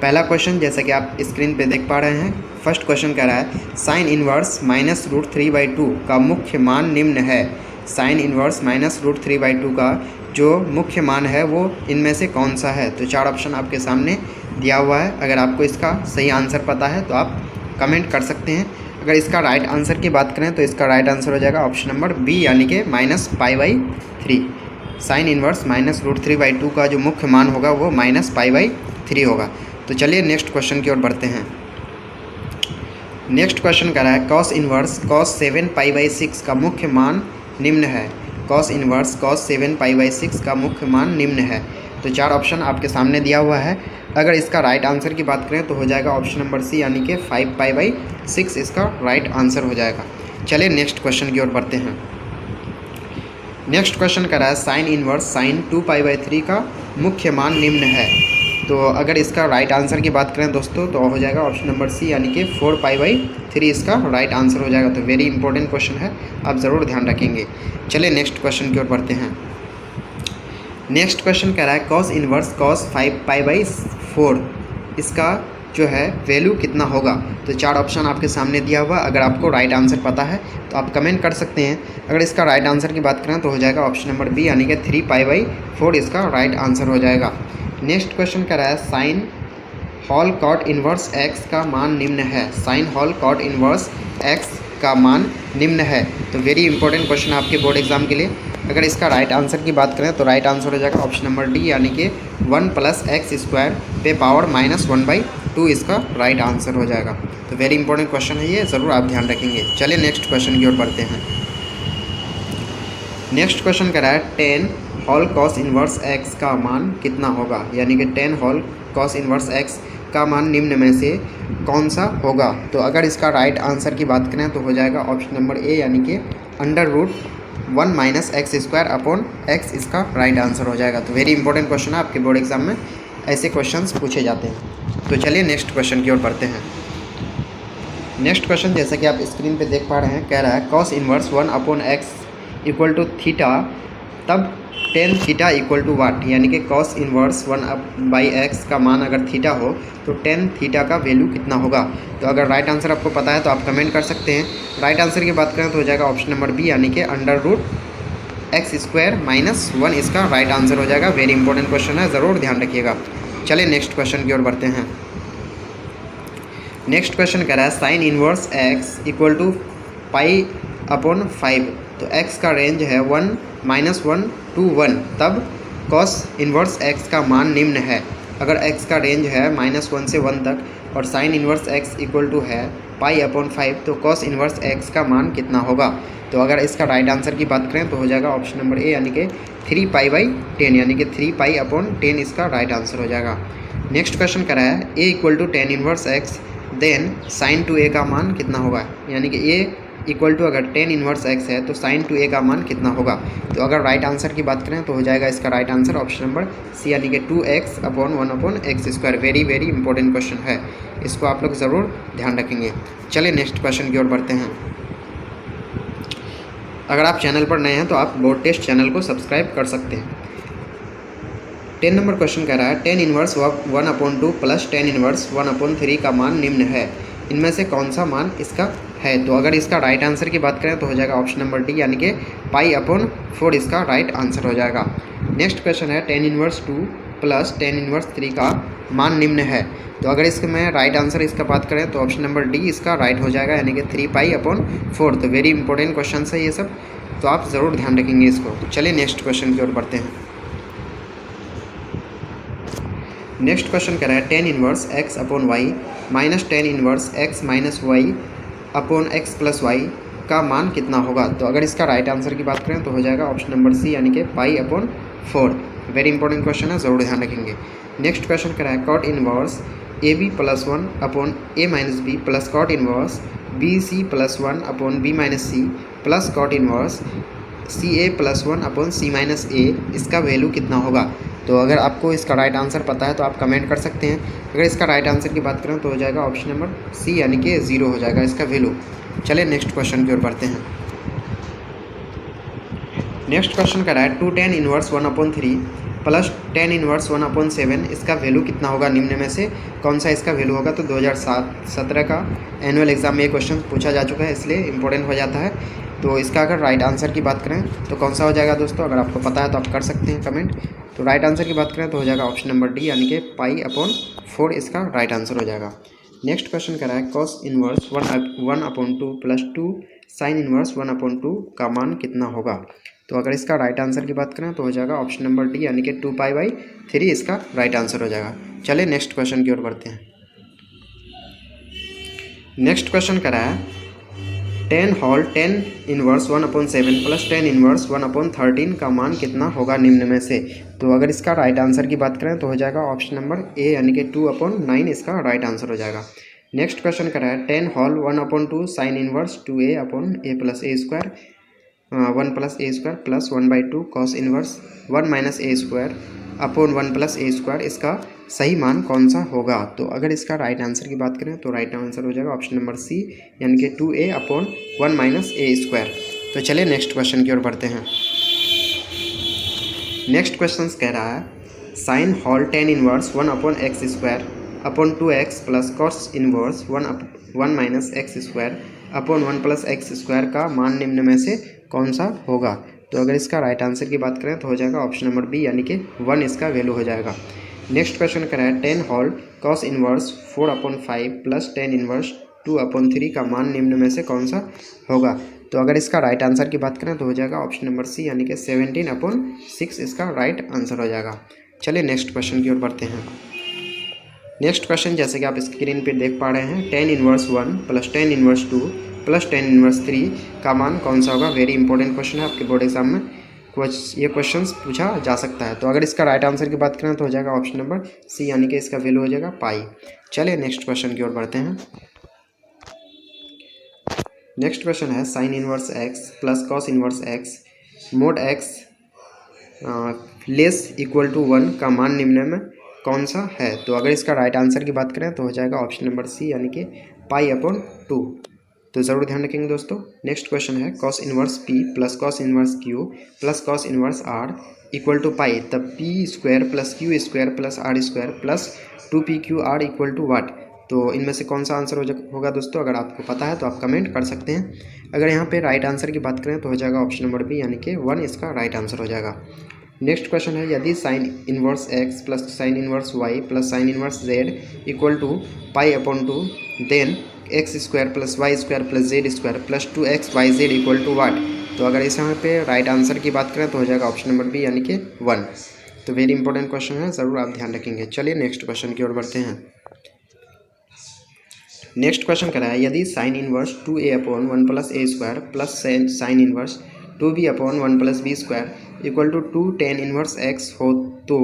पहला क्वेश्चन जैसा कि आप स्क्रीन पे देख पा रहे हैं, फर्स्ट क्वेश्चन कह रहा है साइन इनवर्स -√3/2 का मुख्य मान निम्न है। साइन इनवर्स -√3/2 का जो मुख्य मान है वो इनमें से कौन सा है। तो 4 ऑप्शन आपके सामने दिया हुआ है। अगर आपको इसका सही आंसर पता है तो आप कमेंट कर सकते हैं। अगर इसका राइट आंसर की बात करें तो इसका राइट आंसर हो जाएगा ऑप्शन नंबर बी, यानी कि -π/3। साइन इनवर्स -√3/2 का जो मुख्य मान होगा वो -π/3 होगा। तो चलिए नेक्स्ट क्वेश्चन की ओर बढ़ते हैं। नेक्स्ट क्वेश्चन कह रहा है कॉस इनवर्स cos 7π/6 का मुख्य मान निम्न है। कॉस इनवर्स cos 7π/6 का मुख्य मान निम्न है। तो 4 ऑप्शन आपके सामने दिया हुआ है। अगर इसका राइट आंसर की बात करें तो हो जाएगा ऑप्शन नंबर सी, यानी कि 5π/6 इसका राइट आंसर हो जाएगा। चलिए नेक्स्ट क्वेश्चन की ओर बढ़ते हैं। नेक्स्ट क्वेश्चन कह रहा है साइन इनवर्स sin 2π/3 का मुख्य मान निम्न है। तो अगर इसका राइट आंसर की बात करें दोस्तों तो हो जाएगा ऑप्शन नंबर सी, यानी कि 4π/3 इसका राइट आंसर हो जाएगा। तो वेरी इंपॉर्टेंट क्वेश्चन है, आप ज़रूर ध्यान रखेंगे। चलिए नेक्स्ट क्वेश्चन की ओर बढ़ते हैं। नेक्स्ट क्वेश्चन कह रहा है cos इनवर्स cos 5π/4 इसका जो है वैल्यू कितना होगा। तो 4 ऑप्शन आपके सामने दिया हुआ। अगर आपको राइट आंसर पता है तो आप कमेंट कर सकते हैं। अगर इसका राइट आंसर की बात करें तो हो जाएगा ऑप्शन नंबर बी, यानी कि 3π/4 इसका राइट आंसर हो जाएगा। नेक्स्ट क्वेश्चन कह रहा है sine whole cot inverse x का मान निम्न है। Sine whole cot inverse x का मान निम्न है। तो वेरी इंपॉर्टेंट क्वेश्चन आपके बोर्ड एग्जाम के लिए। अगर इसका राइट आंसर की बात करें तो राइट आंसर हो जाएगा ऑप्शन नंबर डी, यानी कि 1 + x² पे पावर -1/2 इसका राइट आंसर हो जाएगा। तो वेरी इंपॉर्टेंट क्वेश्चन है ये, ज़रूर आप ध्यान रखेंगे। चलिए नेक्स्ट क्वेश्चन की ओर बढ़ते हैं। नेक्स्ट क्वेश्चन कह रहा है 10 हॉल cos इनवर्स x का मान कितना होगा, यानी कि 10 हॉल cos इनवर्स x का मान निम्न में से कौन सा होगा। तो अगर इसका राइट आंसर की बात करें तो हो जाएगा ऑप्शन नंबर ए, यानी कि √1 - x² x इसका राइट आंसर हो जाएगा। तो वेरी इंपॉर्टेंट क्वेश्चन है, आपके बोर्ड एग्जाम में ऐसे क्वेश्चंस पूछे जाते हैं। तो चलिए नेक्स्ट क्वेश्चन की ओर बढ़ते हैं। नेक्स्ट क्वेश्चन जैसा कि आप स्क्रीन पे देख पा रहे हैं, कह रहा है cos इनवर्स 1/x = थीटा, तब tan थीटा = वाट, यानी कि cos इनवर्स 1/x का मान अगर थीटा हो तो tan थीटा का वैल्यू कितना होगा। तो अगर राइट आंसर आपको पता है तो आप कमेंट कर सकते हैं। राइट आंसर की बात करें तो हो जाएगा ऑप्शन नंबर बी, यानी कि √x² - 1 इसका राइट आंसर हो जाएगा। वेरी इंपॉर्टेंट क्वेश्चन है, ज़रूर ध्यान रखिएगा। चलिए नेक्स्ट क्वेश्चन की ओर बढ़ते हैं। नेक्स्ट क्वेश्चन कह रहा है साइन इनवर्स x = π/5। तो x का रेंज है 1 - 1 to 1, तब cos इनवर्स x का मान निम्न है। अगर x का रेंज है -1 से 1 तक और साइन इनवर्स x = है π/5, तो cos इनवर्स x का मान कितना होगा। तो अगर इसका राइट आंसर की बात करें तो हो जाएगा ऑप्शन नंबर ए, यानी कि 3π/10, यानी कि 3π/10 इसका राइट आंसर हो जाएगा। नेक्स्ट क्वेश्चन कर रहा है a = tan inverse x, then sin 2a का मान कितना होगा, यानी कि a = अगर tan इनवर्स x है तो sin 2a का मान कितना होगा। तो अगर राइट आंसर की बात करें तो हो जाएगा इसका right answer option number C, यानी कि 2x/1/x²। Very very important question है, इसको आप लोग ज़रूर ध्यान रखेंगे। चलिए नेक्स्ट क्वेश्चन की ओर बढ़ते हैं। अगर आप चैनल पर नए हैं तो आप बोर्ड टेस्ट चैनल को सब्सक्राइब कर सकते हैं। 10 नंबर क्वेश्चन कह रहा है tan इनवर्स 1/2 + tan इनवर्स 1/3 का मान निम्न है। इनमें से कौन सा मान इसका है। तो अगर इसका राइट आंसर की बात करें तो हो जाएगा ऑप्शन नंबर डी, यानी कि π/4 इसका राइट आंसर हो जाएगा। नेक्स्ट क्वेश्चन है tan इनवर्स 2 + tan इनवर्स 3 का मान निम्न है। तो अगर इसमें राइट आंसर इसका बात करें तो ऑप्शन नंबर डी इसका राइट हो जाएगा, यानी कि 3π/4। तो वेरी इंपॉर्टेंट क्वेश्चन है ये सब, तो आप ज़रूर ध्यान रखेंगे इसको। चलिए नेक्स्ट क्वेश्चन की ओर बढ़ते हैं। नेक्स्ट क्वेश्चन कह रहा है tan inverse x/y - tan inverse x - y/x + y का मान कितना होगा। तो अगर इसका राइट आंसर की बात करें तो हो जाएगा ऑप्शन नंबर सी, यानी कि π/4। वेरी इंपॉर्टेंट क्वेश्चन है, ज़रूर ध्यान रखेंगे। नेक्स्ट क्वेश्चन कह रहा है cot inverse AB + 1/a - b + cot inverse BC + 1/b - c + cot inverse CA + 1/c - a इसका वैल्यू कितना होगा। तो अगर आपको इसका राइट आंसर पता है तो आप कमेंट कर सकते हैं। अगर इसका राइट आंसर की बात करें तो हो जाएगा ऑप्शन नंबर सी, यानी कि 0 हो जाएगा इसका वैल्यू। चलिए नेक्स्ट क्वेश्चन की ओर बढ़ते हैं। नेक्स्ट क्वेश्चन कह रहा है 2 tan inverse 1/3 plus tan inverse 1/7, इसका वैल्यू कितना होगा निम्न में से कौन सा इसका वैल्यू होगा। तो 2017 का एनुअल एग्जाम में ये क्वेश्चन पूछा जा चुका है, इसलिए इंपॉर्टेंट हो जाता है। तो इसका अगर राइट आंसर की बात करें तो कौन सा हो जाएगा दोस्तों, अगर आपको पता है तो आप कर सकते हैं कमेंट। तो राइट आंसर की बात करें तो हो जाएगा ऑप्शन नंबर डी, यानी कि पाई/4 इसका राइट आंसर हो जाएगा। नेक्स्ट क्वेश्चन कह रहा है cos inverse 1/2 plus 2 sine inverse 1/2 का मान कितना होगा। तो अगर इसका राइट आंसर की बात करें तो हो जाएगा ऑप्शन नंबर डी, यानी कि 2π/3 इसका राइट आंसर हो जाएगा। चलिए नेक्स्ट क्वेश्चन की ओर बढ़ते हैं। नेक्स्ट क्वेश्चन कह रहा है 10 होल 10 इनवर्स 1/7 प्लस 10 इनवर्स 1/13 का मान कितना होगा निम्न में से। तो अगर इसका राइट आंसर की बात करें तो हो जाएगा ऑप्शन नंबर ए, यानी कि 2/9 इसका राइट आंसर हो जाएगा। नेक्स्ट क्वेश्चन कर रहा है 10 whole 1/2 sine inverse 2a/a plus a square 1 plus a square plus 1/2 cos inverse 1 - a square upon 1 plus a square, इसका सही मान कौन सा होगा। तो अगर इसका राइट आंसर की बात करें तो राइट आंसर हो जाएगा ऑप्शन नंबर सी, यानी कि 2a/1 - a स्क्वायर। तो चलिए नेक्स्ट क्वेश्चन की ओर बढ़ते हैं। नेक्स्ट क्वेश्चन कह रहा है sine whole 10 inverse 1/x square upon 2x plus cos inverse 1 - x square upon 1 plus x square का मान निम्न में से कौन सा होगा। तो अगर इसका राइट आंसर की बात करें तो हो जाएगा ऑप्शन नंबर बी, यानी कि 1 इसका वैल्यू हो जाएगा। नेक्स्ट क्वेश्चन कह रहा है 10 whole cos inverse 4/5 plus 10 inverse 2/3 का मान निम्न में से कौन सा होगा। तो अगर इसका राइट आंसर की बात करें तो हो जाएगा ऑप्शन नंबर सी, यानी कि 17/6 इसका राइट आंसर हो जाएगा। चलिए नेक्स्ट क्वेश्चन की ओर बढ़ते हैं। नेक्स्ट क्वेश्चन जैसे कि आप स्क्रीन पे देख पा रहे हैं 10 inverse 1 plus 10 inverse 2 plus 10 inverse 3 का मान कौन सा होगा। वेरी इंपॉर्टेंट क्वेश्चन है, आपके बोर्ड एग्जाम में ये क्वेश्चंस पूछा जा सकता है। तो अगर इसका राइट आंसर की बात करें तो हो जाएगा ऑप्शन नंबर सी, यानी कि इसका वैल्यू हो जाएगा पाई। चलिए नेक्स्ट क्वेश्चन की ओर बढ़ते हैं। नेक्स्ट क्वेश्चन है sine inverse x plus cos inverse x mod x less equal to 1 का मान निम्न में कौन सा है। तो अगर इसका राइट आंसर की बात करें तो हो जाएगा ऑप्शन नंबर सी, यानी कि पाई/2। तो ज़रूर ध्यान रखेंगे दोस्तों। नेक्स्ट क्वेश्चन है cos inverse p plus cos inverse q plus cos inverse r equal to pi, तब p square plus q square plus r square plus 2pqr equal to what. तो इनमें से कौन सा आंसर होगा दोस्तों, अगर आपको पता है तो आप कमेंट कर सकते हैं। अगर यहाँ पे राइट आंसर की बात करें तो हो जाएगा ऑप्शन नंबर बी, यानी कि 1 इसका राइट आंसर हो जाएगा। नेक्स्ट क्वेश्चन है यदि sine inverse x plus sine inverse y plus sine inverse z equal to पाई/2 then x square plus y square plus z square plus 2xyz equal to what. तो अगर इस यहाँ पे राइट आंसर की बात करें तो हो जाएगा ऑप्शन नंबर बी, यानी कि 1। तो वेरी इंपॉर्टेंट क्वेश्चन है, ज़रूर आप ध्यान रखेंगे। चलिए नेक्स्ट क्वेश्चन की ओर बढ़ते हैं। नेक्स्ट क्वेश्चन कह रहा है यदि sine inverse 2a/1 plus a square plus sine inverse 2b/1 plus b square equal to 2 tan inverse x हो तो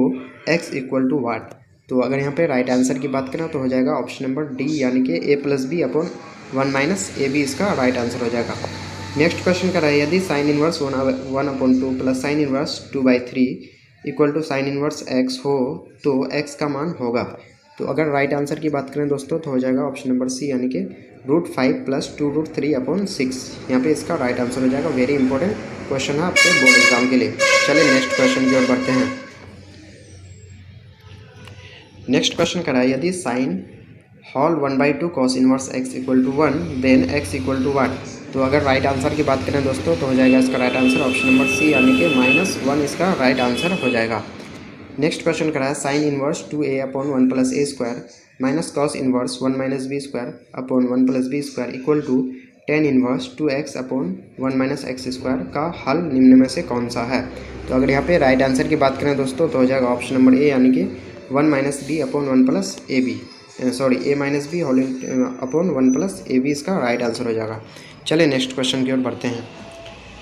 x इक्वल टू वाट। तो अगर यहाँ पे राइट आंसर की बात करें तो हो जाएगा ऑप्शन नंबर डी, यानी कि a+b/1 - ab इसका राइट आंसर हो जाएगा। नेक्स्ट क्वेश्चन कर रहा है यदि sine inverse 1/2 plus sine inverse 2/3 equal to sine inverse x हो तो x का मान होगा। तो अगर राइट आंसर की बात करें दोस्तों तो हो जाएगा ऑप्शन नंबर सी, यानी कि √5 प्लस 2√3/6। यहाँ पे इसका राइट आंसर हो जाएगा। वेरी इंपॉर्टेंट क्वेश्चन है आपके बोर्ड एग्जाम के लिए। चलिए नेक्स्ट क्वेश्चन की ओर बढ़ते हैं। नेक्स्ट क्वेश्चन करा है यदि sine whole 1/2 cos inverse x equal to 1 then x equal to what. तो अगर राइट आंसर की बात करें दोस्तों तो हो जाएगा इसका right answer option number C, यानी कि -1 इसका राइट आंसर हो जाएगा। नेक्स्ट क्वेश्चन करा है sine inverse 2a/1 plus a square minus cos inverse 1 - b square upon 1 plus b square equal to tan inverse 2x/1 - x square का हल निम्न में से कौन सा है। तो अगर यहाँ पे राइट आंसर की बात करें दोस्तों तो हो जाएगा ऑप्शन नंबर ए, यानी कि 1 - b/1 plus ab a - b whole upon 1 plus ab इसका राइट आंसर हो जाएगा। चलिए नेक्स्ट क्वेश्चन की ओर बढ़ते हैं।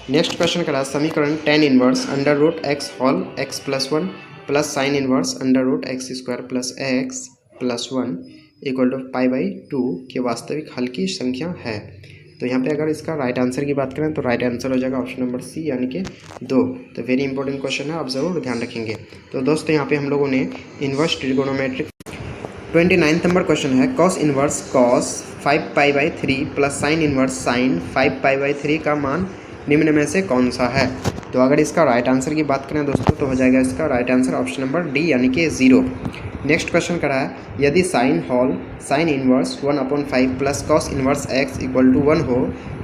नेक्स्ट क्वेश्चन करा समीकरण tan inverse √x whole x plus 1 plus sine inverse √x square plus x plus 1 equal to π/2 के वास्तविक हल की संख्या है। तो यहाँ पे अगर इसका राइट आंसर की बात करें तो राइट आंसर हो जाएगा ऑप्शन नंबर सी, यानी कि 2। तो वेरी इंपॉर्टेंट क्वेश्चन है, आप ज़रूर ध्यान रखेंगे। तो दोस्तों यहाँ पे हम लोगों ने इनवर्स ट्रिगोनोमेट्रिक 29 नंबर क्वेश्चन है cos inverse cos 5π/3 plus sine inverse sine 5π/3 का मान निम्न में से कौन सा है। तो अगर इसका राइट आंसर की बात करें दोस्तों तो हो जाएगा इसका right answer option number D यानी कि 0। नेक्स्ट क्वेश्चन करा है, यदि sine inverse 1/5 plus cos inverse x equal to 1 हो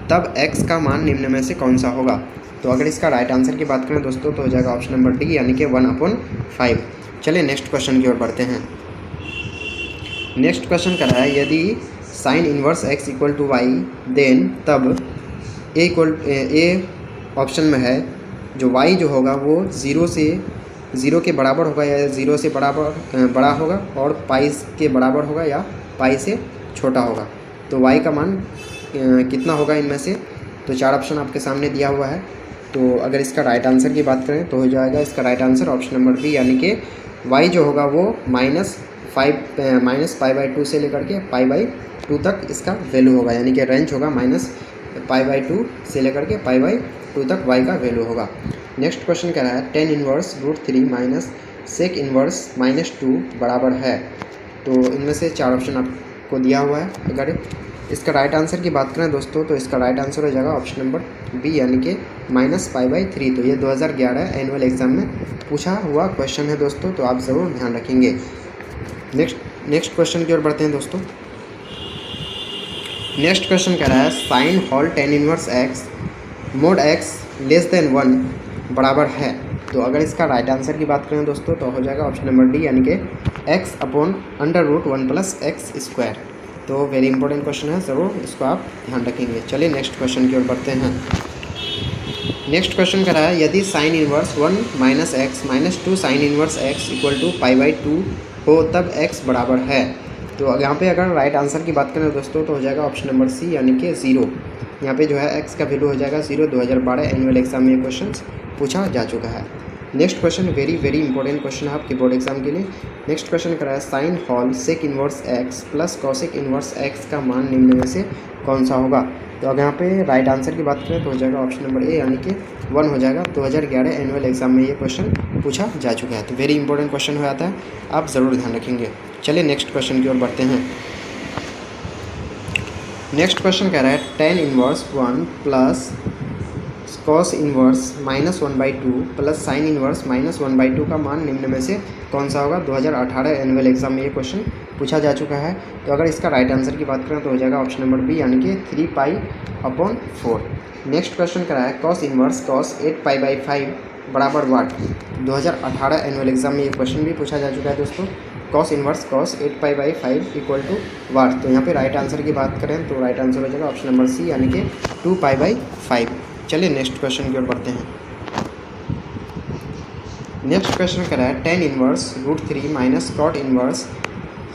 तब x का मान निम्न में से कौन सा होगा। तो अगर इसका राइट आंसर की बात करें दोस्तों तो हो जाएगा ऑप्शन नंबर डी यानी कि 1/5। चलिए नेक्स्ट क्वेश्चन की ओर बढ़ते हैं। नेक्स्ट क्वेश्चन करा है, यदि sine inverse x equal to Y then तब ए ऑप्शन में है जो y जो होगा वो 0 के बराबर होगा या 0 से बड़ा होगा और पाई के बराबर होगा या पाई से छोटा होगा। तो y का मान कितना होगा इनमें से। तो 4 ऑप्शन आपके सामने दिया हुआ है। तो अगर इसका राइट आंसर की बात करें तो हो जाएगा इसका right answer option number B यानी कि y जो होगा वो -π/2 से लेकर के π/2 तक इसका वैल्यू होगा, यानी कि रेंज होगा -π/2 से लेकर के π/2 तक y का वैल्यू होगा। नेक्स्ट क्वेश्चन कह रहा है, tan inverse √3 minus sec inverse -2 बराबर है। तो इनमें से 4 ऑप्शन आपको दिया हुआ है। अगर इसका राइट आंसर की बात करें दोस्तों तो इसका राइट आंसर हो जाएगा ऑप्शन नंबर बी यानी कि -π/3। तो ये 2011 एनुअल एग्ज़ाम में पूछा हुआ क्वेश्चन है दोस्तों, तो आप ज़रूर ध्यान रखेंगे। नेक्स्ट क्वेश्चन की ओर बढ़ते हैं दोस्तों। नेक्स्ट क्वेश्चन कह रहा है, sine whole tan inverse x mod x less than 1 बराबर है। तो अगर इसका राइट आंसर की बात करें दोस्तों तो हो जाएगा ऑप्शन नंबर डी यानी कि x/√1 + x²। तो वेरी इंपॉर्टेंट क्वेश्चन है, ज़रूर इसको आप ध्यान रखेंगे। चलिए नेक्स्ट क्वेश्चन की ओर बढ़ते हैं। नेक्स्ट क्वेश्चन कह रहा है, यदि sine inverse 1 - x -2 sine inverse x equal to π/2 हो तब x बराबर है। तो यहाँ पे अगर राइट आंसर की बात करें दोस्तों तो हो जाएगा ऑप्शन नंबर सी यानी कि 0। यहाँ पे जो है x का वैल्यू हो जाएगा 0। 2012 एनुअल एग्जाम में ये क्वेश्चन पूछा जा चुका है। Next question very important question है आपके बोर्ड एग्जाम के लिए। नेक्स्ट क्वेश्चन करा है, sine whole sec inverse x plus cosec inverse x का मान निम्न में से कौन सा होगा। तो अगर यहाँ पे राइट आंसर की बात करें तो हो जाएगा ऑप्शन नंबर ए यानी कि 1 हो जाएगा। 2011 एनुअल एग्जाम में ये क्वेश्चन पूछा जा चुका है। तो वेरी इंपॉर्टेंट क्वेश्चन हो जाता है, आप ज़रूर ध्यान रखेंगे। चलिए नेक्स्ट क्वेश्चन की ओर बढ़ते हैं। नेक्स्ट क्वेश्चन कह रहा है, tan inverse 1 plus cos inverse -1/2 plus sine inverse -1/2 का मान निम्न में से कौन सा होगा। 2018 एनुअल एग्जाम में ये क्वेश्चन पूछा जा चुका है। तो अगर इसका राइट आंसर की बात करें तो हो जाएगा ऑप्शन नंबर बी यानी कि 3π/4। नेक्स्ट क्वेश्चन करा है, कॉस इनवर्स cos 8π/5 बराबर वाट। 2018 एनुअल एग्जाम में ये क्वेश्चन भी पूछा जा चुका है दोस्तों। Cos inverse cos 8π/5 equal to what. तो यहाँ पे राइट आंसर की बात करें तो राइट आंसर हो जाएगा ऑप्शन नंबर सी यानी कि 2π/5। चलिए नेक्स्ट क्वेश्चन की ओर बढ़ते हैं। नेक्स्ट क्वेश्चन करा है, tan inverse √3 minus cot inverse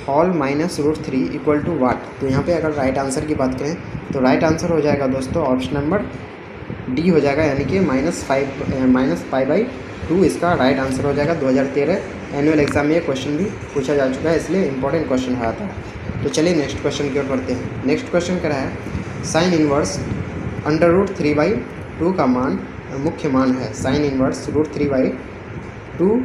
whole -√3 equal to what. तो यहाँ पे अगर राइट आंसर की बात करें तो राइट आंसर हो जाएगा दोस्तों ऑप्शन नंबर डी हो जाएगा यानी कि -π/2 इसका राइट आंसर हो जाएगा। 2013 एनुअल एग्जाम में ये क्वेश्चन भी पूछा जा चुका है, इसलिए इंपॉर्टेंट क्वेश्चन है आता है। तो चलिए नेक्स्ट क्वेश्चन की ओर बढ़ते हैं। नेक्स्ट क्वेश्चन करा है, साइन इनवर्स √3/2 का मान मुख्य मान है। साइन इनवर्स √3/2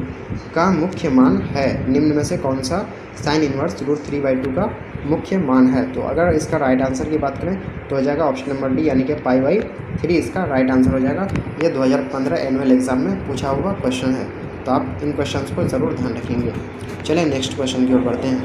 का मुख्य मान है, निम्न में से कौन सा साइन इनवर्स √3/2 का मुख्य मान है। तो अगर इसका राइट आंसर की बात करें तो हो जाएगा ऑप्शन नंबर डी यानी कि π/3 इसका राइट आंसर हो जाएगा। ये 2015 एनुअल एग्जाम में पूछा हुआ क्वेश्चन है, तो आप इन क्वेश्चंस को ज़रूर ध्यान रखेंगे। चलिए नेक्स्ट क्वेश्चन की ओर बढ़ते हैं।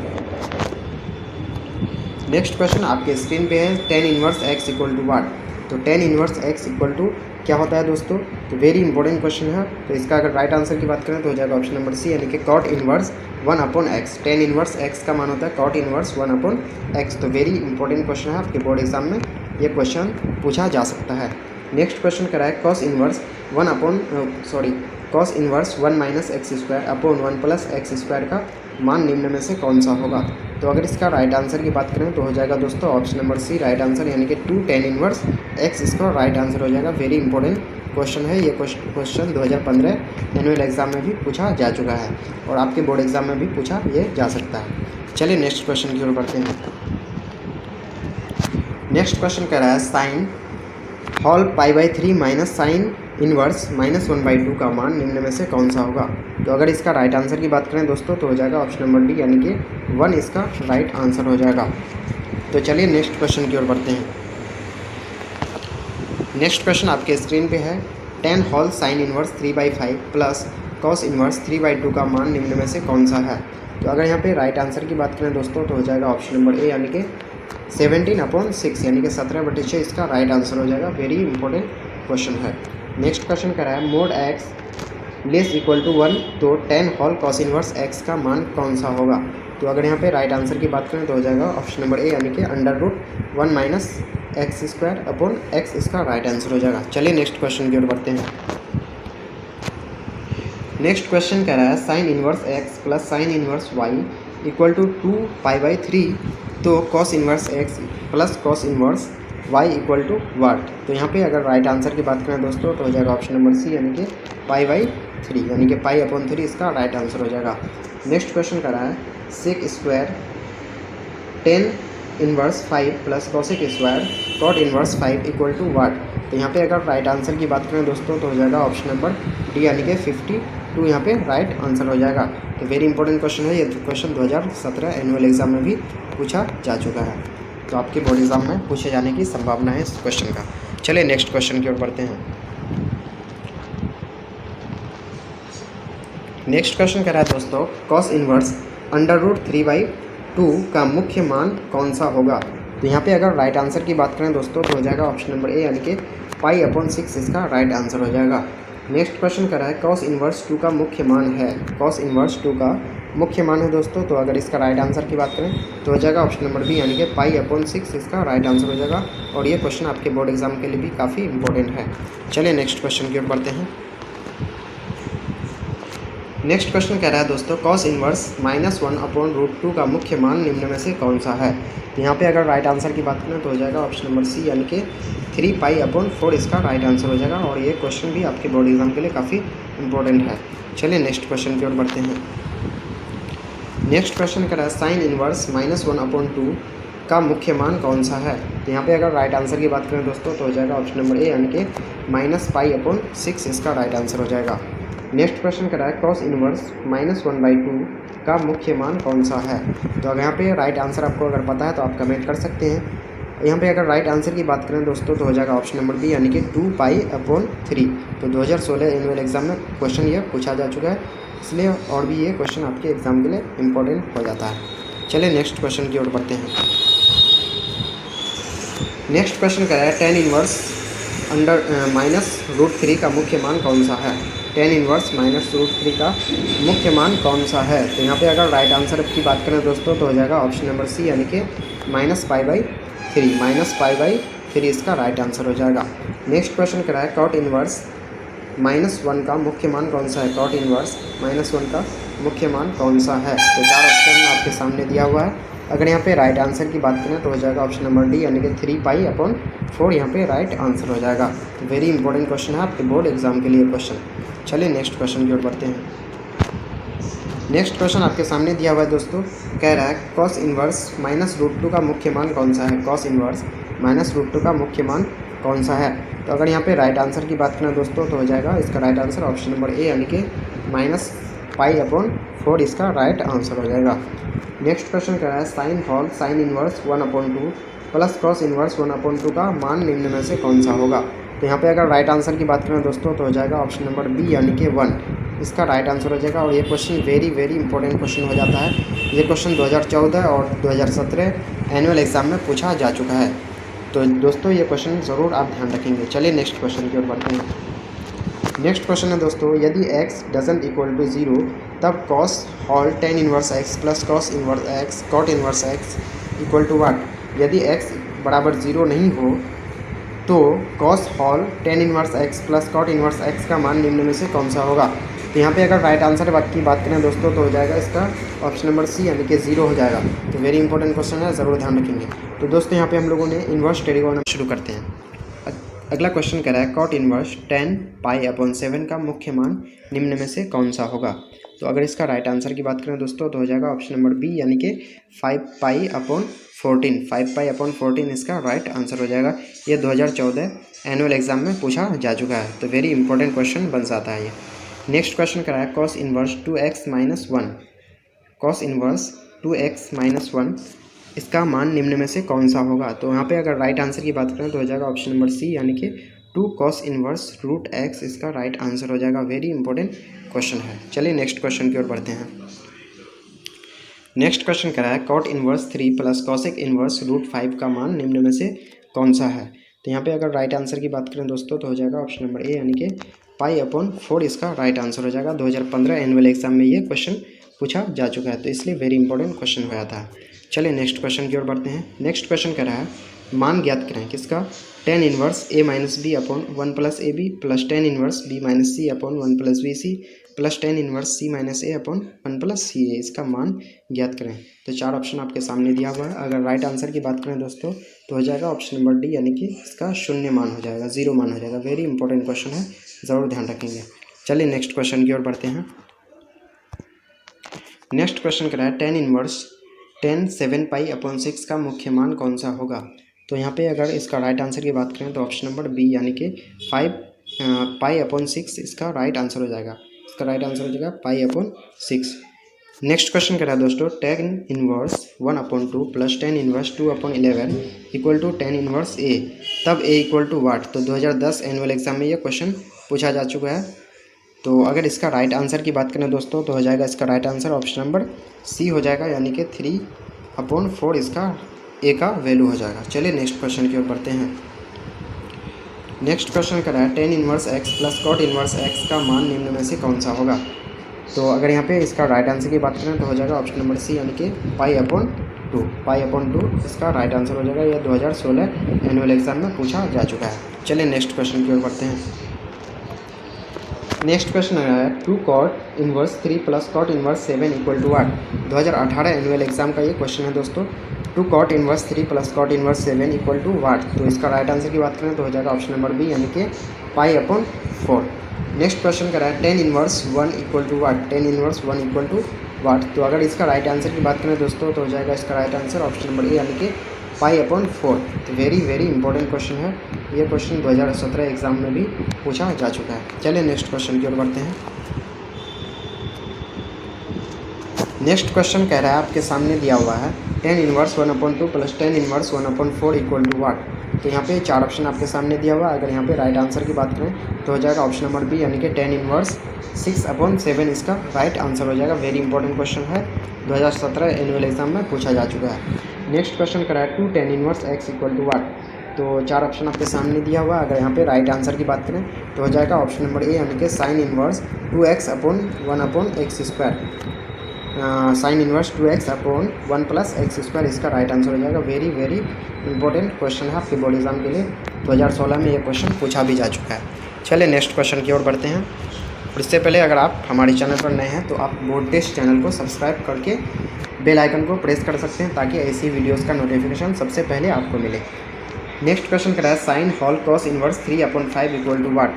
नेक्स्ट क्वेश्चन आपके स्क्रीन पे है, tan inverse x equal to what. तो tan inverse x equal to क्या होता है दोस्तों। तो वेरी इंपॉर्टेंट क्वेश्चन है। तो इसका अगर राइट आंसर की बात करें तो हो जाएगा ऑप्शन नंबर सी यानी कि cot inverse 1/x। tan inverse x का मान होता है cot इनवर्स 1/x। तो वेरी इंपॉर्टेंट क्वेश्चन है, आपके बोर्ड एग्जाम में ये क्वेश्चन पूछा जा सकता है। नेक्स्ट क्वेश्चन करा है, cos इनवर्स 1 - x² + x² का मान निम्न में से कौन सा होगा। तो अगर इसका राइट आंसर की बात करें तो हो जाएगा दोस्तों option number C right answer यानी कि 2 tan इनवर्स x इसका राइट आंसर हो जाएगा। वेरी इंपॉर्टेंट क्वेश्चन है, ये क्वेश्चन 2015 एनुअल एग्जाम में भी पूछा जा चुका है और आपके बोर्ड एग्जाम में भी पूछा ये जा सकता है। चलिए नेक्स्ट क्वेश्चन की ओर बढ़ते हैं। नेक्स्ट क्वेश्चन कह रहा है, sine whole π/3 minus sine inverse -1/2 का मान निम्न में से कौन सा होगा। तो अगर इसका राइट आंसर की बात करें दोस्तों तो हो जाएगा ऑप्शन नंबर डी यानी कि 1 इसका राइट आंसर हो जाएगा। तो चलिए नेक्स्ट क्वेश्चन की ओर बढ़ते हैं। नेक्स्ट क्वेश्चन आपके स्क्रीन पे है, 10 whole sine inverse 3/5 plus cos inverse 3/2 का मान निम्न में से कौन सा है। तो अगर यहाँ पे राइट आंसर की बात करें दोस्तों तो हो जाएगा ऑप्शन नंबर ए यानी कि 17/6 यानी कि 17/6 इसका राइट आंसर हो जाएगा। वेरी इंपॉर्टेंट क्वेश्चन है। नेक्स्ट क्वेश्चन कह रहा है mod X less equal to 1 तो 10 होल कॉस इन्वर्स एक्स का मान कौन सा होगा। तो अगर यहाँ पे राइट आंसर की बात करें तो हो जाएगा ऑप्शन नंबर ए यानी कि √1 माइनस x² इसका राइट आंसर हो जाएगा। चलिए नेक्स्ट क्वेश्चन की ओर बढ़ते हैं। नेक्स्ट क्वेश्चन कह रहा है sine inverse x plus sine inverse y equal to 2π/3 तो cos inverse x plus cos inverse y equal to what. तो यहाँ पे अगर राइट आंसर की बात करें दोस्तों तो हो जाएगा ऑप्शन नंबर सी यानी कि π/3 यानी कि π/3 इसका राइट आंसर हो जाएगा। नेक्स्ट क्वेश्चन कर रहा है sec square 10 inverse 5 plus cosec square cot inverse 5 equal to what. तो यहाँ पे अगर राइट आंसर की बात करें दोस्तों तो हो जाएगा ऑप्शन नंबर डी यानी कि 52 यहाँ पे राइट आंसर हो जाएगा। तो वेरी इंपॉर्टेंट क्वेश्चन है। ये क्वेश्चन 2017 एनुअल एग्जाम में भी पूछा जा चुका है, तो आपके बोर्ड एग्जाम में पूछे जाने की संभावना है इस क्वेश्चन का। चलिए नेक्स्ट क्वेश्चन की ओर बढ़ते हैं। नेक्स्ट क्वेश्चन कह रहा है दोस्तों कॉस इन्वर्स √3/2 का मुख्य मान कौन सा होगा। तो यहाँ पे अगर राइट आंसर की बात करें दोस्तों तो हो जाएगा ऑप्शन नंबर ए यानी कि π/6 इसका राइट आंसर हो जाएगा। नेक्स्ट क्वेश्चन कर रहा है कॉस इन्वर्स 2 का मुख्य मान है। कॉस इन्वर्स 2 का मुख्य मान है दोस्तों। तो अगर इसका राइट आंसर की बात करें तो हो जाएगा ऑप्शन नंबर बी यानी कि π/6 इसका राइट आंसर हो जाएगा। और ये क्वेश्चन आपके बोर्ड एग्जाम के लिए भी काफ़ी इंपॉर्टेंट है। चलिए नेक्स्ट क्वेश्चन की ओर बढ़ते हैं। नेक्स्ट क्वेश्चन कह रहा है दोस्तों कॉस इन्वर्स -1/√2 का मुख्य मान निम्न में से कौन सा है। तो यहाँ पे अगर राइट आंसर की बात करें तो हो जाएगा ऑप्शन नंबर सी यानी कि 3π/4 इसका राइट आंसर हो जाएगा। और ये क्वेश्चन भी आपके बोर्ड एग्जाम के लिए काफ़ी इंपॉर्टेंट है। चलिए नेक्स्ट क्वेश्चन की ओर बढ़ते हैं। नेक्स्ट क्वेश्चन कह रहा है साइन इन्वर्स -1/2 का मुख्य मान कौन सा है। तो यहाँ पे अगर राइट आंसर की बात करें दोस्तों तो हो जाएगा ऑप्शन नंबर ए यानी कि -π/6 इसका राइट आंसर हो जाएगा। नेक्स्ट क्वेश्चन कर रहा है कॉस इन्वर्स -1/2 का मुख्य मान कौन सा है। तो अगर यहाँ पे राइट आंसर आपको अगर पता है तो आप कमेंट कर सकते हैं। यहाँ पे अगर राइट आंसर की बात करें दोस्तों तो हो जाएगा ऑप्शन नंबर बी यानी कि 2π/3। तो 2016 एनुअल एग्जाम में क्वेश्चन ये पूछा जा चुका है, इसलिए और भी ये क्वेश्चन आपके एग्जाम के लिए इम्पोर्टेंट हो जाता है। चलिए नेक्स्ट क्वेश्चन की ओर बढ़ते हैं। नेक्स्ट क्वेश्चन कर रहा है 10 इन्वर्स -√3 का मुख्य मान कौन सा है। 10 इन्वर्स -√3 का मुख्य मान कौन सा है। तो यहाँ पे अगर राइट आंसर की बात करें दोस्तों तो हो जाएगा ऑप्शन नंबर सी यानी कि -π/3 इसका राइट आंसर हो जाएगा। नेक्स्ट क्वेश्चन कर रहा है कॉट इन्वर्स -1 का मुख्य मान कौन सा है। कॉट इन्वर्स -1 का मुख्य मान कौन सा है। तो 4 ऑप्शन आपके सामने दिया हुआ है। अगर यहाँ पे राइट आंसर की बात करें तो हो जाएगा ऑप्शन नंबर डी यानी कि 3π/4 यहाँ पे राइट आंसर हो जाएगा। तो वेरी इंपॉर्टेंट क्वेश्चन है आपके बोर्ड एग्जाम के लिए क्वेश्चन। चलिए नेक्स्ट क्वेश्चन की ओर बढ़ते हैं। नेक्स्ट क्वेश्चन आपके सामने दिया हुआ है दोस्तों, कह रहा है कॉस इन्वर्स -√2 का मुख्य मान कौन सा है। कॉस इन्वर्स -√2 का मुख्य मान कौन सा है। तो अगर यहाँ पे राइट आंसर की बात करें दोस्तों तो हो जाएगा इसका right answer option number A यानी कि -π/4 इसका राइट आंसर हो जाएगा। नेक्स्ट क्वेश्चन कह रहा है sine whole sine inverse 1/2 plus cos inverse 1/2 का मान निम्न में से कौन सा होगा। तो यहाँ पे अगर राइट आंसर की बात करें दोस्तों तो हो जाएगा ऑप्शन नंबर बी यानी कि 1 इसका राइट आंसर हो जाएगा। और ये क्वेश्चन वेरी इंपॉर्टेंट क्वेश्चन हो जाता है। ये क्वेश्चन 2014 और 2017 एनुअल एग्जाम में पूछा जा चुका है। तो दोस्तों ये क्वेश्चन ज़रूर आप ध्यान रखेंगे। चलिए नेक्स्ट क्वेश्चन की ओर बढ़ते हैं। नेक्स्ट क्वेश्चन है दोस्तों यदि x डजंट इक्वल टू 0 तब cos whole 10 inverse x plus cos inverse x cot inverse x equal to what. यदि x बराबर 0 नहीं हो तो cos whole 10 inverse x plus cot inverse x का मान निम्न में से कौन सा होगा। तो यहाँ पे अगर राइट आंसर की बात करें दोस्तों तो हो जाएगा इसका ऑप्शन नंबर सी यानी कि 0 हो जाएगा। तो वेरी इंपॉर्टेंट क्वेश्चन है, ज़रूर ध्यान रखेंगे। तो दोस्तों यहाँ पे हम लोगों ने इन्वर्स ट्रिगोनोमेट्री शुरू करते हैं। अगला क्वेश्चन कह रहा है कॉट इन्वर्स 10π/7 का मुख्य मान निम्न में से कौन सा होगा। तो अगर इसका राइट आंसर की बात करें दोस्तों तो हो जाएगा ऑप्शन नंबर बी यानी कि 5π/14 5π/14 इसका राइट आंसर हो जाएगा। ये 2014 एनुअल एग्जाम में पूछा जा चुका है। तो वेरी इंपॉर्टेंट क्वेश्चन बन जाता है ये। नेक्स्ट क्वेश्चन कह रहा है cos inverse 2x-1 cos inverse 2x-1 इसका मान निम्न में से कौन सा होगा। तो यहाँ पे अगर राइट आंसर की बात करें तो हो जाएगा ऑप्शन नंबर सी यानी कि 2 cos इनवर्स रूट x इसका राइट आंसर हो जाएगा। वेरी इंपॉर्टेंट क्वेश्चन है। चलिए नेक्स्ट क्वेश्चन की ओर बढ़ते हैं। नेक्स्ट क्वेश्चन कह रहा है cot inverse 3 plus cosec inverse root 5 का मान निम्न में से कौन सा है। तो यहाँ पे अगर राइट आंसर की बात करें दोस्तों तो हो जाएगा ऑप्शन नंबर ए यानी कि π/4 इसका राइट आंसर हो जाएगा। 2015 एनुअल एग्जाम में ये क्वेश्चन पूछा जा चुका है, तो इसलिए वेरी इंपॉर्टेंट क्वेश्चन हुआ था। चलिए नेक्स्ट क्वेश्चन की ओर बढ़ते हैं। नेक्स्ट क्वेश्चन कह रहा है मान ज्ञात करें किसका, tan inverse a minus b upon 1 plus a b plus tan inverse b minus c upon 1 plus b c plus tan inverse c minus a upon 1 plus c a, इसका मान ज्ञात करें। तो 4 ऑप्शन आपके सामने दिया हुआ है। अगर राइट आंसर की बात करें दोस्तों तो हो जाएगा ऑप्शन नंबर डी यानी कि इसका 0 मान हो जाएगा, 0 मान हो जाएगा। वेरी इंपॉर्टेंट क्वेश्चन है, ज़रूर ध्यान रखेंगे। चलिए नेक्स्ट क्वेश्चन की ओर बढ़ते हैं। नेक्स्ट क्वेश्चन कह रहा है tan इनवर्स tan 7π/6 का मुख्य मान कौन सा होगा। तो यहाँ पे अगर इसका राइट आंसर की बात करें तो ऑप्शन नंबर बी यानी कि 5π/6 इसका राइट आंसर हो जाएगा। इसका राइट आंसर हो जाएगा π/6। नेक्स्ट क्वेश्चन कह रहा है दोस्तों tan inverse 1/2 plus tan inverse 2/11 equal to tan inverse a, तब a इक्वल टू वाट। तो 2010 एनुअल एग्जाम में ये क्वेश्चन पूछा जा चुका है। तो अगर इसका राइट आंसर की बात करें दोस्तों तो हो जाएगा इसका right answer option number C हो जाएगा यानी कि 3/4 इसका ए का वैल्यू हो जाएगा। चलिए नेक्स्ट क्वेश्चन की ओर बढ़ते हैं। नेक्स्ट क्वेश्चन कर रहा है tan inverse x plus cot inverse x का मान निम्न में से कौन सा होगा। तो अगर यहाँ पे इसका राइट आंसर की बात करें तो हो जाएगा ऑप्शन नंबर सी यानी कि π/2 इसका राइट आंसर हो जाएगा। यह 2016 एनुअल एग्जाम में पूछा जा चुका है। चलिए नेक्स्ट क्वेश्चन की ओर बढ़ते हैं। नेक्स्ट क्वेश्चन है 2 cot inverse 3 plus cot inverse 7 equal to what. 2018 annual exam का ये क्वेश्चन है दोस्तों। 2 cot inverse 3 plus cot inverse 7 equal to what. तो इसका राइट आंसर की बात करें तो हो जाएगा ऑप्शन नंबर बी यानी कि π/4। नेक्स्ट क्वेश्चन कर रहा है tan inverse 1 equal to what. tan inverse 1 equal to what. तो अगर इसका राइट आंसर की बात करें दोस्तों तो हो जाएगा इसका right answer option number A यानी कि π/4। तो वेरी इंपॉर्टेंट क्वेश्चन है। ये क्वेश्चन 2017 एग्जाम में भी पूछा जा चुका है। चलिए नेक्स्ट क्वेश्चन की ओर बढ़ते हैं। नेक्स्ट क्वेश्चन कह रहा है आपके सामने दिया हुआ है tan inverse 1/2 plus tan inverse 1/4 equal to what. तो यहाँ पे 4 ऑप्शन आपके सामने दिया हुआ है। अगर यहाँ पे राइट आंसर की बात करें तो हो जाएगा ऑप्शन नंबर बी यानी कि tan इनवर्स 6/7 इसका राइट आंसर हो जाएगा। वेरी इंपॉर्टेंट क्वेश्चन है, 2017 एनुअल एग्जाम में पूछा जा चुका है। नेक्स्ट क्वेश्चन कह रहा है 2 tan inverse x equal to what. तो 4 ऑप्शन आपके सामने दिया हुआ है। अगर यहाँ पे राइट आंसर की बात करें तो हो जाएगा ऑप्शन नंबर ए यानी कि sine inverse 2x/1/x²। Sine inverse 2x/1 plus x² इसका राइट आंसर हो जाएगा। वेरी इंपॉर्टेंट क्वेश्चन है आपके बोर्ड एग्जाम के लिए। 2016 में ये क्वेश्चन पूछा भी जा चुका है। चलिए नेक्स्ट क्वेश्चन की ओर बढ़ते हैं। और इससे पहले अगर आप हमारे चैनल पर नए हैं तो आप बोर्ड टेस्ट चैनल को सब्सक्राइब करके बेल आइकन को प्रेस कर सकते हैं ताकि ऐसी वीडियोज़ का नोटिफिकेशन सबसे पहले आपको मिले। नेक्स्ट क्वेश्चन कह रहा है sine whole cos inverse 3/5 equal to what.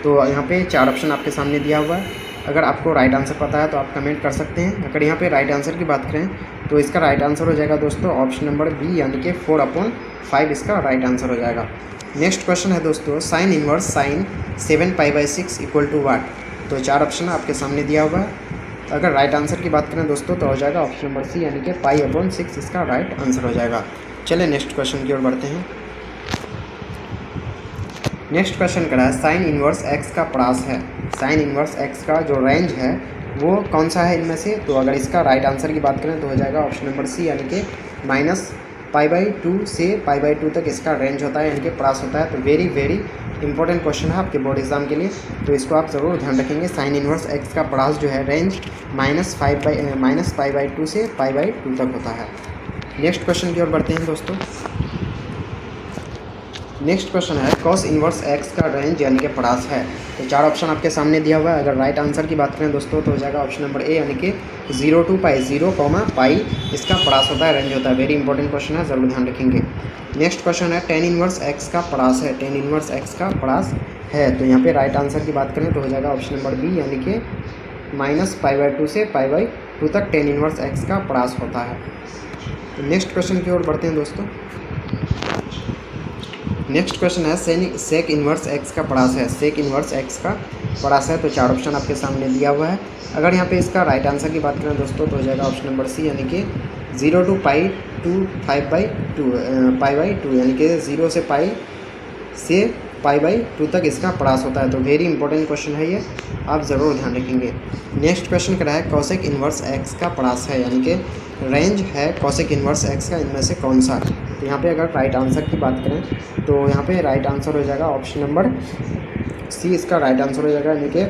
तो यहाँ पे 4 ऑप्शन आपके सामने दिया हुआ है। अगर आपको राइट आंसर पता है तो आप कमेंट कर सकते हैं। अगर यहाँ पे राइट आंसर की बात करें तो इसका राइट आंसर हो जाएगा दोस्तों ऑप्शन नंबर बी यानी कि 4/5 इसका राइट आंसर हो जाएगा। नेक्स्ट क्वेश्चन है दोस्तों sine inverse sine 7π/6 equal to what. तो 4 ऑप्शन आपके सामने दिया हुआ है। अगर राइट आंसर की बात करें दोस्तों तो हो जाएगा ऑप्शन नंबर सी यानी कि π/6 इसका राइट आंसर हो जाएगा। चलिए नेक्स्ट क्वेश्चन की ओर बढ़ते हैं। नेक्स्ट क्वेश्चन करा है साइन इनवर्स x का प्रास है। साइन इनवर्स x का जो रेंज है वो कौन सा है इनमें से। तो अगर इसका राइट आंसर की बात करें तो हो जाएगा ऑप्शन नंबर सी यानी कि -π/2 से π/2 तक इसका रेंज होता है यानी कि प्रास होता है। तो वेरी इंपॉर्टेंट क्वेश्चन है आपके बोर्ड एग्जाम के लिए, तो इसको आप ज़रूर ध्यान रखेंगे। साइन इनवर्स x का प्रास जो है रेंज -π/2 से π/2 तक होता है। नेक्स्ट क्वेश्चन की ओर बढ़ते हैं दोस्तों। नेक्स्ट क्वेश्चन है कॉस इनवर्स x का रेंज यानी कि प्रास है। तो 4 ऑप्शन आपके सामने दिया हुआ है। अगर राइट आंसर की बात करें दोस्तों तो हो जाएगा ऑप्शन नंबर ए यानी कि 0 to π 0, इसका प्रास होता है, रेंज होता है। वेरी इंपॉर्टेंट क्वेश्चन है, ज़रूर ध्यान रखेंगे। नेक्स्ट क्वेश्चन है tan इनवर्स x का प्रास है। tan इनवर्स x का प्रास है। तो यहाँ पे राइट आंसर की बात करें तो हो जाएगा ऑप्शन नंबर बी यानी कि -π/2 से π/2 तक tan इनवर्स x का प्रास होता है। नेक्स्ट क्वेश्चन की ओर बढ़ते हैं दोस्तों। नेक्स्ट क्वेश्चन है सेक इनवर्स x का प्रास है। सेक इनवर्स x का प्रास है। तो 4 ऑप्शन आपके सामने दिया हुआ है। अगर यहाँ पे इसका राइट आंसर की बात करें दोस्तों तो हो जाएगा ऑप्शन नंबर सी यानी कि 0 to π to 5/2 यानी कि 0 से π से π/2 तक इसका पड़ास होता है। तो वेरी इंपॉर्टेंट क्वेश्चन है ये, आप ज़रूर ध्यान रखेंगे। नेक्स्ट क्वेश्चन क्या है, कॉसेक इन्वर्स एक्स का पड़ास है, यानी कि रेंज है कॉसेक इन्वर्स एक्स का, इनमें से कौन सा। तो यहाँ पे अगर राइट आंसर की बात करें तो यहाँ पे राइट आंसर हो जाएगा ऑप्शन नंबर सी, इसका राइट आंसर हो जाएगा, यानी कि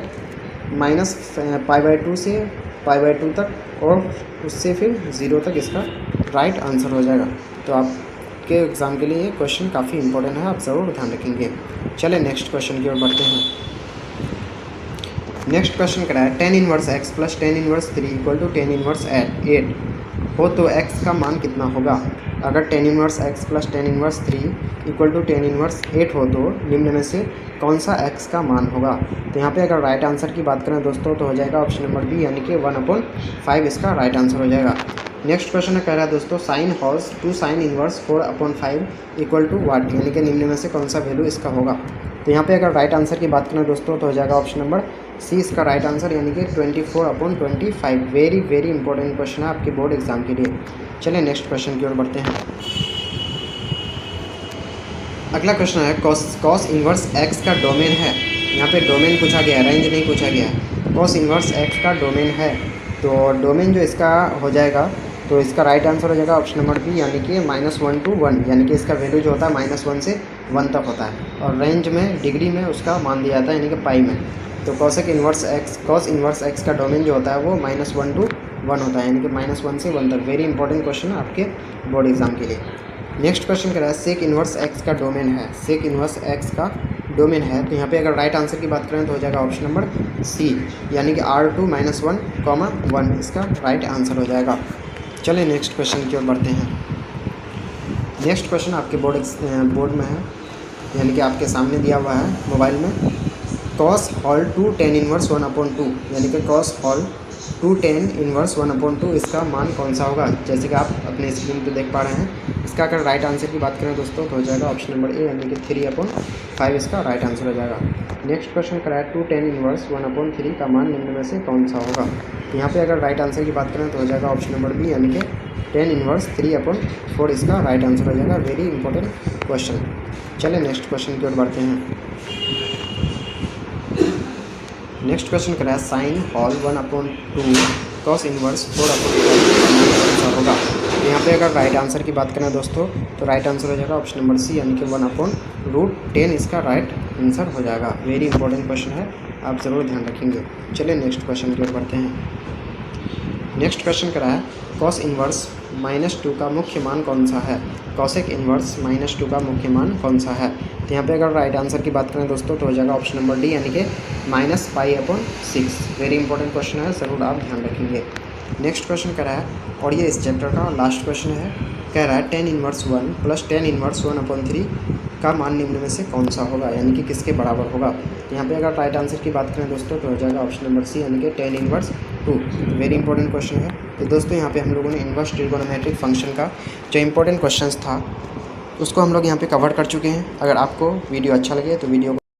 -π/2 से π/2 तक और उससे फिर 0 तक इसका राइट आंसर हो जाएगा। तो आपके एग्ज़ाम के लिए ये क्वेश्चन काफ़ी इंपॉर्टेंट है, आप ज़रूर ध्यान रखेंगे। चले नेक्स्ट क्वेश्चन की ओर बढ़ते हैं। नेक्स्ट क्वेश्चन क्या है, tan inverse x plus tan inverse 3 equal to tan inverse 8 हो तो x का मान कितना होगा। अगर tan inverse x plus tan inverse 3 equal to tan inverse 8 हो तो निम्न में से कौन सा x का मान होगा। तो यहाँ पे अगर राइट आंसर की बात करें दोस्तों तो हो जाएगा ऑप्शन नंबर बी, यानी कि 1/5 इसका राइट आंसर हो जाएगा। नेक्स्ट क्वेश्चन कह रहा है दोस्तों, sine whole 2 sine inverse 4/5 equal to what, यानी कि निम्न में से कौन सा वैल्यू इसका होगा। तो यहाँ पे अगर राइट आंसर की बात करें दोस्तों तो हो जाएगा ऑप्शन नंबर सी इसका राइट आंसर, यानी कि 24/25। वेरी वेरी इंपॉर्टेंट क्वेश्चन है आपके बोर्ड एग्जाम के लिए। चलिए नेक्स्ट क्वेश्चन की ओर बढ़ते हैं। अगला क्वेश्चन है, कॉस इन्वर्स एक्स का डोमेन है। यहाँ पे डोमेन पूछा गया, रेंज नहीं पूछा गया। कॉस इन्वर्स एक्स का डोमेन है, तो डोमेन जो इसका हो जाएगा तो इसका राइट आंसर हो जाएगा ऑप्शन नंबर बी, यानी कि -1 to 1, यानी कि इसका वैल्यू जो होता है -1 से 1 तक होता है, और रेंज में डिग्री में उसका मान दिया जाता है, यानी कि पाई में। तो कॉस इन्वर्स एक्स का डोमेन जो होता है वो -1 to 1 होता है, यानी कि -1 से 1 तक। वेरी इंपॉर्टेंट क्वेश्चन है आपके बोर्ड एग्जाम के लिए। नेक्स्ट क्वेश्चन कह रहा है, सेक इन्वर्स एक्स का डोमेन है। सेक इन्वर्स एक्स का डोमेन है, तो यहाँ पे अगर राइट आंसर की बात करें तो हो जाएगा ऑप्शन नंबर सी, यानी कि R2 -1, 1 इसका राइट आंसर हो जाएगा। चलिए नेक्स्ट क्वेश्चन की ओर बढ़ते हैं। नेक्स्ट क्वेश्चन आपके बोर्ड में है, यानी कि आपके सामने दिया हुआ है मोबाइल में। कॉस हॉल 2 tan इनवर्स 1/2, यानी कि कॉस हॉल 2 tan इनवर्स 1/2 इसका मान कौन सा होगा। जैसे कि आप अपने स्क्रीन पे देख पा रहे हैं, इसका अगर राइट आंसर की बात करें दोस्तों तो हो जाएगा ऑप्शन नंबर ए, यानी कि 3/5 इसका राइट आंसर हो जाएगा। नेक्स्ट क्वेश्चन कराया 2 tan इनवर्स 1/3 का मान निम्न में से कौन सा होगा। यहाँ पे अगर राइट आंसर की बात करें तो हो जाएगा ऑप्शन नंबर बी, यानी कि tan इनवर्स 3/4 इसका राइट आंसर हो जाएगा। Very important question. चलिए नेक्स्ट क्वेश्चन की ओर बढ़ते हैं। नेक्स्ट क्वेश्चन कराया साइन हॉल 1/2 कॉस इनवर्स 4/5 होगा। तो यहाँ पे अगर राइट आंसर की बात करें दोस्तों तो राइट आंसर हो जाएगा ऑप्शन नंबर सी, यानी कि 1/√10 इसका राइट आंसर हो जाएगा। वेरी इंपॉर्टेंट क्वेश्चन है, आप ज़रूर ध्यान रखेंगे। चलिए नेक्स्ट क्वेश्चन की ओर बढ़ते हैं। नेक्स्ट क्वेश्चन करा है, कॉस इनवर्स -2 का मुख्य मान कौन सा है। कॉसेक इनवर्स -2 का मुख्य मान कौन सा है। तो यहाँ पे अगर राइट आंसर की बात करें दोस्तों तो हो जाएगा ऑप्शन नंबर डी, यानी कि -π/6। वेरी इंपॉर्टेंट क्वेश्चन है, ज़रूर आप ध्यान रखेंगे। नेक्स्ट क्वेश्चन कह रहा है, और ये इस चैप्टर का लास्ट क्वेश्चन है। कह रहा है tan inverse 1 plus tan inverse 1/3 का मान निम्न में से कौन सा होगा, यानी कि किसके बराबर होगा। तो यहाँ पे अगर राइट आंसर की बात करें दोस्तों तो हो जाएगा ऑप्शन नंबर सी, यानी कि tan inverse 2। Very important question है। तो दोस्तों यहाँ पे हम लोगों ने इनवर्स ट्रिगोनोमेट्रिक फंक्शन का जो इंपॉर्टेंट क्वेश्चन था उसको हम लोग यहाँ पे कवर कर चुके हैं। अगर आपको वीडियो अच्छा लगे तो वीडियो को